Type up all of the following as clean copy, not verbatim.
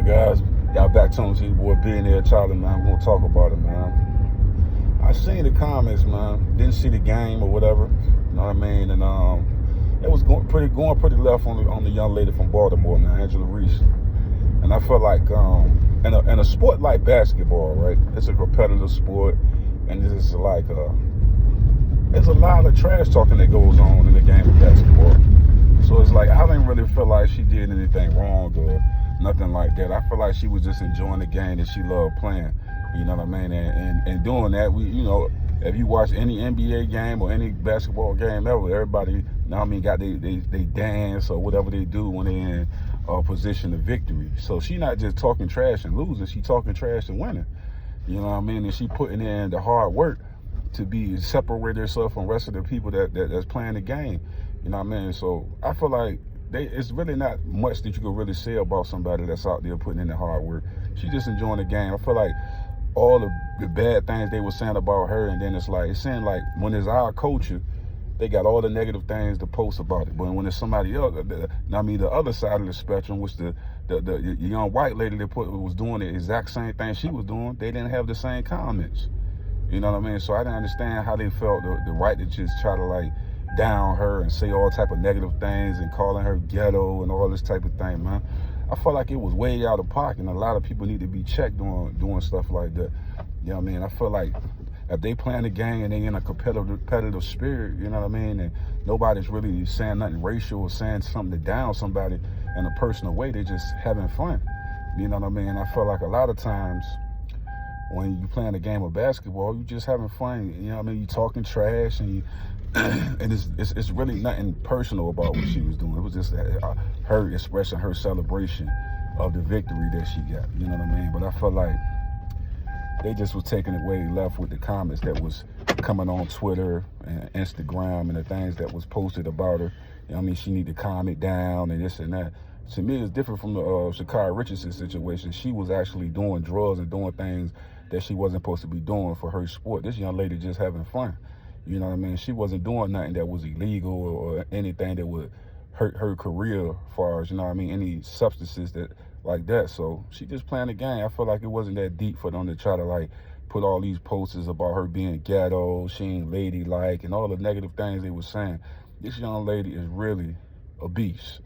guys? Y'all back to your boy Billionaire Charlie, man. We're gonna talk about it, man. I seen the comments, man. Didn't see the game or whatever. You know what I mean? And it was going pretty left on the young lady from Baltimore, man, Angela Reese. And I felt like in a sport like basketball, right? It's a competitive sport, and this is like there's a lot of trash talking that goes on in the game of basketball. So it's like I didn't really feel like she did anything wrong or nothing like that. I feel like she was just enjoying the game that she loved playing. You know what I mean? And doing that, if you watch any NBA game or any basketball game ever, everybody, you know what I mean, got they dance or whatever they do when they're in a position of victory. So she not just talking trash and losing, she talking trash and winning. You know what I mean? And she putting in the hard work to separate herself from the rest of the people that's playing the game. You know what I mean? So I feel like it's really not much that you can really say about somebody that's out there putting in the hard work. She just enjoying the game. I feel like all the bad things they were saying about her, and then it seemed like when it's our culture, they got all the negative things to post about it. But when it's somebody else, the other side of the spectrum, which the young white lady that was doing the exact same thing she was doing, they didn't have the same comments. You know what I mean? So I didn't understand how they felt the right to just try to like down her and say all type of negative things and calling her ghetto and all this type of thing, man. I felt like it was way out of pocket, and a lot of people need to be checked on doing stuff like that. You know what I mean? I feel like if they playing the game and they in a competitive spirit, you know what I mean, and nobody's really saying nothing racial or saying something to down somebody in a personal way, they just having fun. You know what I mean? I feel like a lot of times when you playing a game of basketball, you just having fun. You know what I mean? You talking trash and and it's really nothing personal about what she was doing. It was just her expressing her celebration of the victory that she got. You know what I mean? But I felt like they just was taking it way left with the comments that was coming on Twitter and Instagram and the things that was posted about her. You know what I mean? She need to calm it down and this and that. To me, it's different from the Sha'Carri Richardson situation. She was actually doing drugs and doing things that she wasn't supposed to be doing for her sport. This young lady just having fun. You know what I mean? She wasn't doing nothing that was illegal or anything that would hurt her career as far as, you know what I mean, any substances that like that. So she just playing the game. I feel like it wasn't that deep for them to try to like put all these posters about her being ghetto, she ain't ladylike, and all the negative things they were saying. This young lady is really a beast.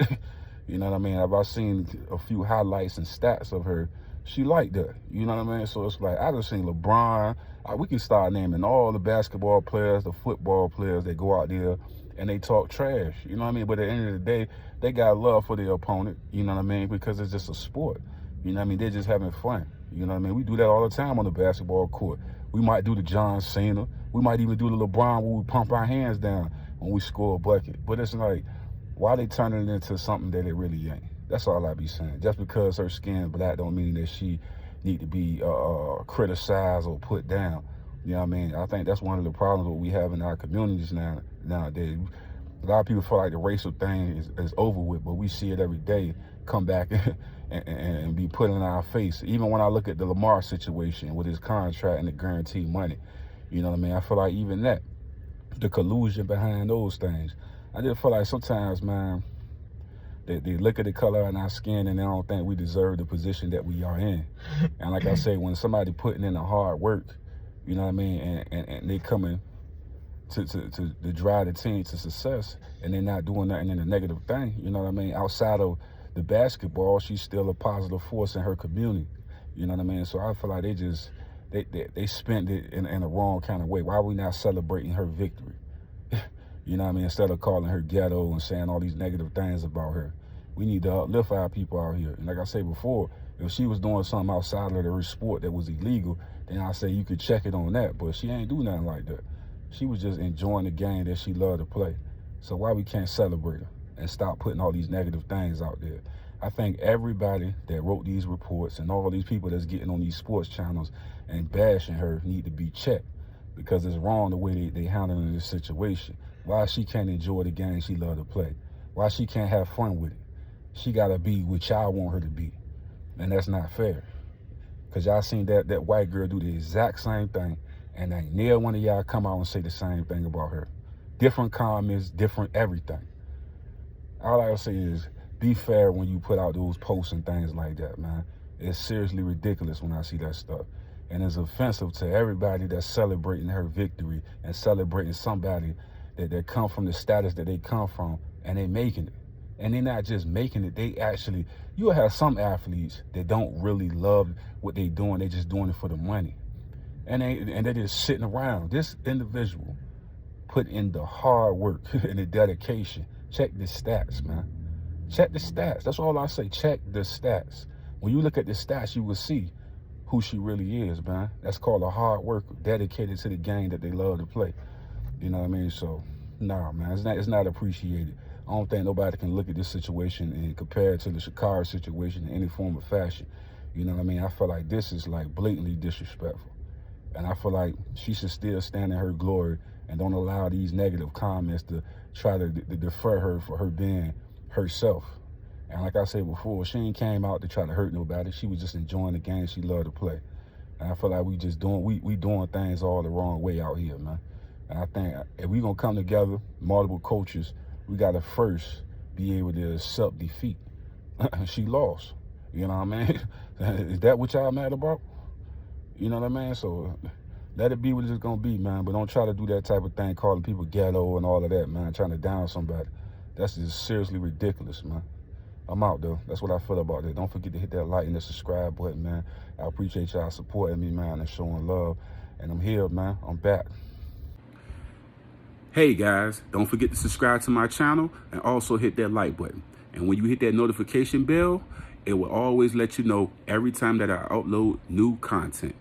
You know what I mean? I've seen a few highlights and stats of her. She like that. You know what I mean? So it's like, I just seen LeBron. We can start naming all the basketball players, the football players that go out there and they talk trash. You know what I mean? But at the end of the day, they got love for their opponent. You know what I mean? Because it's just a sport. You know what I mean? They're just having fun. You know what I mean? We do that all the time on the basketball court. We might do the John Cena. We might even do the LeBron where we pump our hands down when we score a bucket. But it's like, why they turning it into something that it really ain't? That's all I be saying. Just because her skin black don't mean that she need to be criticized or put down. You know what I mean? I think that's one of the problems that we have in our communities nowadays. A lot of people feel like the racial thing is over with, but we see it every day come back and be put in our face. Even when I look at the Lamar situation with his contract and the guaranteed money, you know what I mean? I feel like even that, the collusion behind those things. I just feel like sometimes, man, they look at the color in our skin and they don't think we deserve the position that we are in. And like I say, when somebody putting in the hard work, you know what I mean, and they coming to drive the team to success, and they're not doing nothing in a negative thing, you know what I mean, outside of the basketball, she's still a positive force in her community. You know what I mean? So I feel like they spent it in a wrong kind of way. Why are we not celebrating her victory? You know what I mean? Instead of calling her ghetto and saying all these negative things about her. We need to uplift our people out here. And like I said before, if she was doing something outside of her sport that was illegal, then I say you could check it on that. But she ain't do nothing like that. She was just enjoying the game that she loved to play. So why we can't celebrate her and stop putting all these negative things out there? I think everybody that wrote these reports and all these people that's getting on these sports channels and bashing her need to be checked, because it's wrong the way they handling this situation. Why she can't enjoy the game she love to play? Why she can't have fun with it? She gotta be what y'all want her to be. And that's not fair. Cause y'all seen that white girl do the exact same thing, and ain't near one of y'all come out and say the same thing about her. Different comments, different everything. All I say is be fair when you put out those posts and things like that, man. It's seriously ridiculous when I see that stuff. And it's offensive to everybody that's celebrating her victory and celebrating somebody that come from the status that they come from, and they making it. And they're not just making it, they actually, you'll have some athletes that don't really love what they doing, they just doing it for the money. And they're just sitting around. This individual put in the hard work and the dedication. Check the stats, man. Check the stats. That's all I say. Check the stats. When you look at the stats, you will see who she really is, man. That's called a hard worker, dedicated to the game that they love to play. You know what I mean? So, nah, man, it's not appreciated. I don't think nobody can look at this situation and compare it to the Shakira situation in any form or fashion. You know what I mean? I feel like this is like blatantly disrespectful. And I feel like she should still stand in her glory and don't allow these negative comments to try to defer her for her being herself. And like I said before, she ain't came out to try to hurt nobody. She was just enjoying the game she loved to play. And I feel like we doing things all the wrong way out here, man. And I think if we gonna come together, multiple coaches, we gotta first be able to accept defeat. She lost. You know what I mean? Is that what y'all mad about? You know what I mean? So let it be what it's gonna be, man. But don't try to do that type of thing, calling people ghetto and all of that, man. Trying to down somebody. That's just seriously ridiculous, man. I'm out, though. That's what I feel about it. Don't forget to hit that like and the subscribe button, man. I appreciate y'all supporting me, man, and showing love. And I'm here, man. I'm back. Hey, guys. Don't forget to subscribe to my channel and also hit that like button. And when you hit that notification bell, it will always let you know every time that I upload new content.